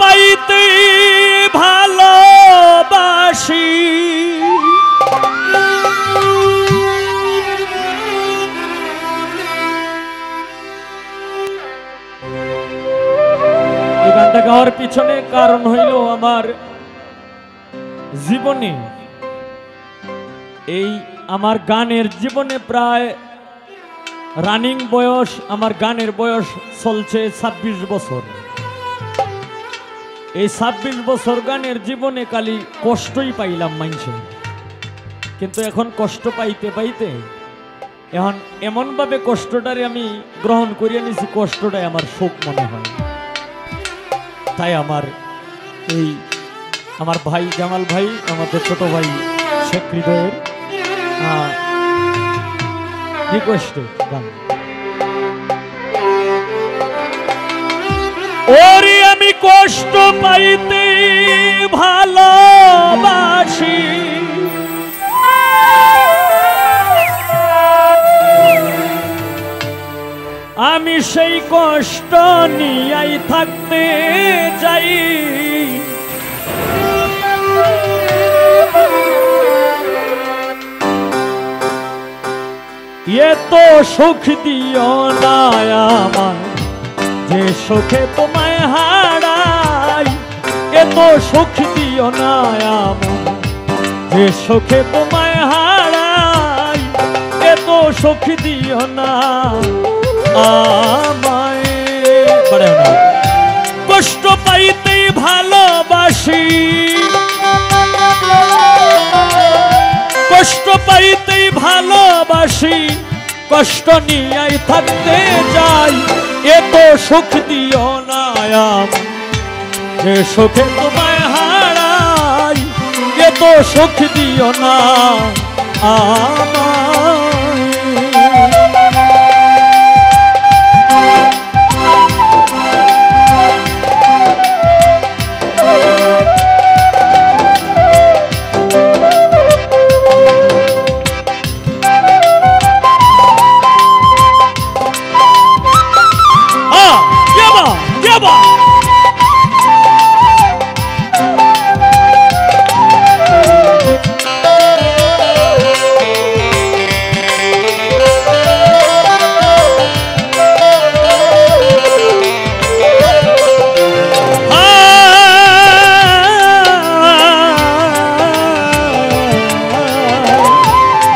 পাইতে ভালোবাসি এই গানটা গাওয়ার পিছনে কারণ হইল আমার জীবনে এই আমার গানের জীবনে প্রায় রানিং বয়স আমার গানের বয়স চলছে 26 বছর। এই 26 বছর গানের জীবনে খালি কষ্টই পাইলাম মানুষে, কিন্তু এখন কষ্ট পাইতে পাইতে এখন এমনভাবে কষ্টটারে আমি গ্রহণ করিয়ে নিছি, কষ্টটাই আমার সুখ মনে হয়। তাই আমার ভাই জামাল ভাই, আমাদের ছোট ভাই শেখ হৃদয়ের রিকোয়েস্টে গান। ওরে আমি কষ্ট পাইতে ভালোবাসি, আমি সেই কষ্ট নিয়াই থাকতে চাই। এত সুখ দিও না আমার যে সুখে তোমায় হারাই, এত সুখ দিও না আমার যে সুখে তোমায় হারাই, এত সুখ দিও না আমায়। কষ্ট পাইতেই ভালোবাসি, কষ্ট পাইতেই ভালোবাসি, কষ্ট নিয়াই থাকতে যাই। এত সুখ দিও না যে সুখে তোমায় হারাই, এত সুখ দিও না আমায়।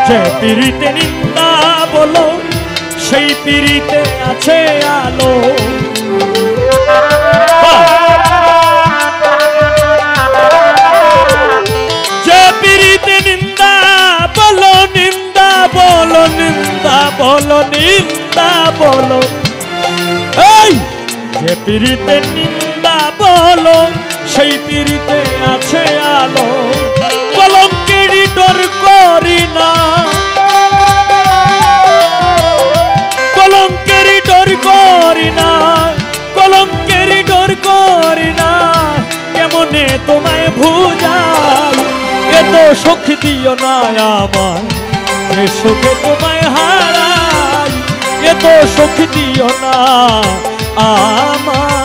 যে পিরিতে নিন্দা বলো সেই পিরিতে আছে আলো, যে পিরিতে নিন্দা বলো, নিন্দা বলো, নিন্দা বলো, নিন্দা বলো, এই যে পিরিতে নিন্দা বলো সেই পিরিতে আছে আলো। কলঙ্কেরই ডর করি না, কলঙ্কেরই ডর করি না, কলঙ্কেরই ডর করি না, কেমনে তোমায় ভুজাই। এত সুখ দিও না আমার যে সুখে তোমায় হারাই, এত সুখ দিও না আমায়।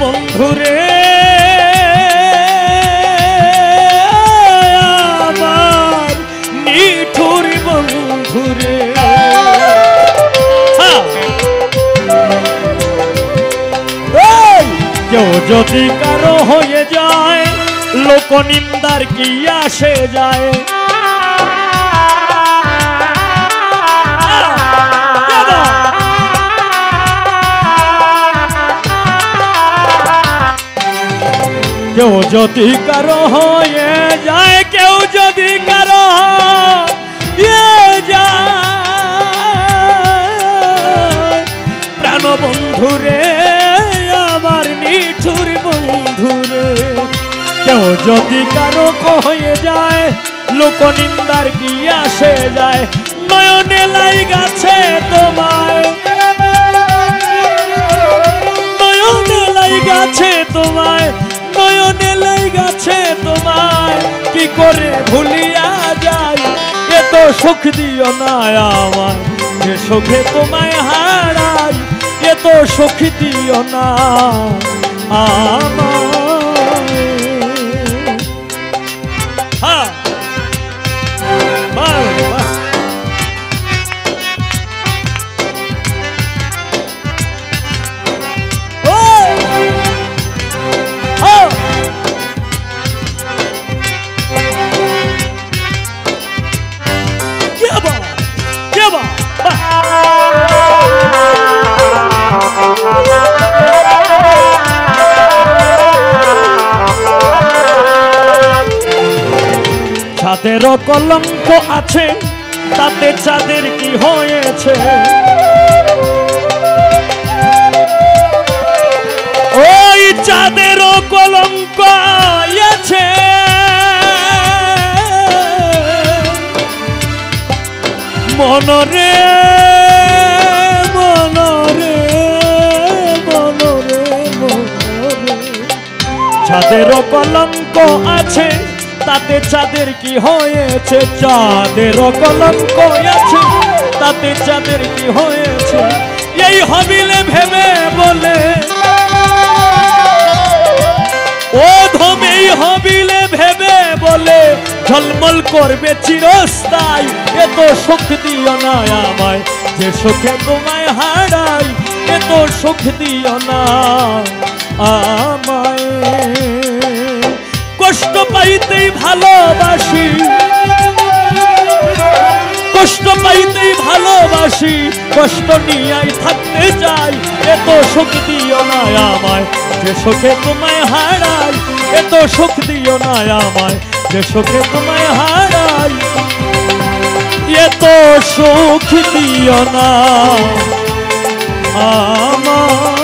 বন্ধুরে আমার নিঠুর বন্ধুরে, কেউ যদি কারো হয়ে যায় লোক নিন্দার কি আসে যায়। কেউ যদি কারো হয়ে যায়, কেউ যদি কারো হয়ে যায় লোকনিন্দার কি আসে যায় নয়নে লাই গাছে তোমায় নয়নে লাই গাছে তোমায় নয়নে লাই গাছে তোমায় কি করে ভুলিয়া যায় এত সুখ দিও না আমায় যে সুখে তোমায় হারাই এত সুখ দিও না আমায় হ্যাঁ চাঁদের কলঙ্ক আছে তাতে চাঁদের কি হয়েছে ওই চাঁদের কলঙ্ক আছে মনরে মনরে মনরে মনরে চাঁদের কলঙ্ক আছে তাতে চাঁদের কি হয়েছে চাঁদের কলঙ্ক আছে তাতে চাঁদের কি হয়েছে এই হবিলে ভেবে বলে ও ধমেই হবিলে ভেবে বলে ঝলমল করবে চিরস্থায়ী এত সুখ দিও না আমায় যে সুখে তোমায় হারাই এত সুখ দিও না আমায় কষ্ট পাইতেই ভালোবাসি কষ্ট পাইতেই ভালোবাসি কষ্ট নিয়েই থাকতে চাই এত সুখ দিও না আমায় যে সুখে তোমায় হারাই এত সুখ দিও না আমায় যে সুখে তোমায় হারাই এত সুখ দিও না আমায়